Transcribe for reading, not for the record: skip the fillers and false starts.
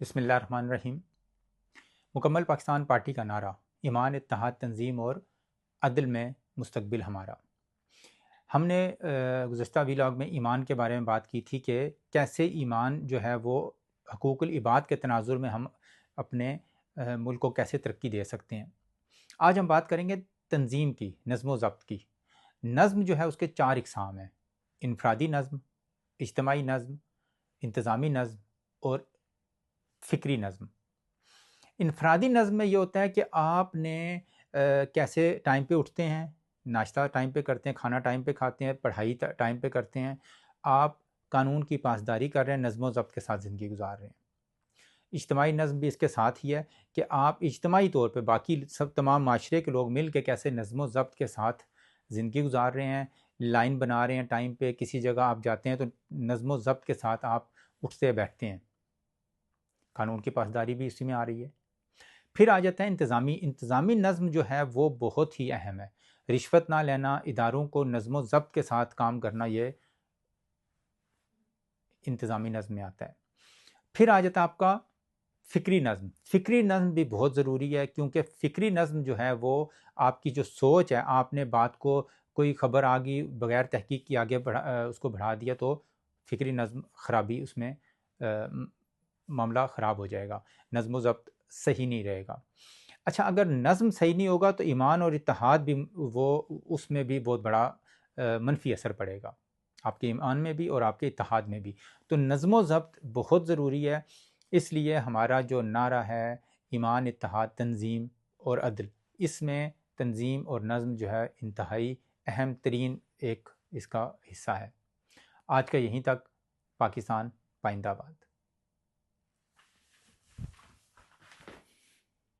بسم اللہ الرحمن الرحیم۔ مکمل پاکستان پارٹی کا نعرہ، ایمان، اتحاد، تنظیم اور عدل میں مستقبل ہمارا۔ ہم نے گزشتہ ویلاگ میں ایمان کے بارے میں بات کی تھی کہ کیسے ایمان جو ہے وہ حقوق العباد کے تناظر میں ہم اپنے ملک کو کیسے ترقی دے سکتے ہیں۔ آج ہم بات کریں گے تنظیم کی، نظم و ضبط کی۔ نظم جو ہے اس کے 4 اقسام ہیں: انفرادی نظم، اجتماعی نظم، انتظامی نظم اور فکری نظم۔ انفرادی نظم میں یہ ہوتا ہے کہ آپ نے کیسے ٹائم پہ اٹھتے ہیں، ناشتہ ٹائم پہ کرتے ہیں، کھانا ٹائم پہ کھاتے ہیں، پڑھائی ٹائم پہ کرتے ہیں، آپ قانون کی پاسداری کر رہے ہیں، نظم و ضبط کے ساتھ زندگی گزار رہے ہیں۔ اجتماعی نظم بھی اس کے ساتھ ہی ہے کہ آپ اجتماعی طور پہ باقی سب تمام معاشرے کے لوگ مل کے کیسے نظم و ضبط کے ساتھ زندگی گزار رہے ہیں، لائن بنا رہے ہیں، ٹائم پہ کسی جگہ آپ جاتے ہیں تو نظم و ضبط کے ساتھ آپ اٹھتے بیٹھتے ہیں۔ قانون کی پاسداری بھی اسی میں آ رہی ہے۔ پھر آ جاتا ہے انتظامی نظم جو ہے وہ بہت ہی اہم ہے۔ رشوت نہ لینا، اداروں کو نظم و ضبط کے ساتھ کام کرنا، یہ انتظامی نظم میں آتا ہے۔ پھر آ جاتا ہے آپ کا فکری نظم۔ فکری نظم بھی بہت ضروری ہے، کیونکہ فکری نظم جو ہے وہ آپ کی جو سوچ ہے، آپ نے بات کو کوئی خبر آگی بغیر تحقیق کی آگے اس کو بڑھا دیا تو فکری نظم خرابی، اس میں معاملہ خراب ہو جائے گا، نظم و ضبط صحیح نہیں رہے گا۔ اچھا، اگر نظم صحیح نہیں ہوگا تو ایمان اور اتحاد بھی اس میں بھی بہت بڑا منفی اثر پڑے گا، آپ کے ایمان میں بھی اور آپ کے اتحاد میں بھی۔ تو نظم و ضبط بہت ضروری ہے، اس لیے ہمارا جو نعرہ ہے ایمان، اتحاد، تنظیم اور عدل، اس میں تنظیم اور نظم جو ہے انتہائی اہم ترین ایک اس کا حصہ ہے۔ آج کا یہیں تک۔ پاکستان پائندہ باد۔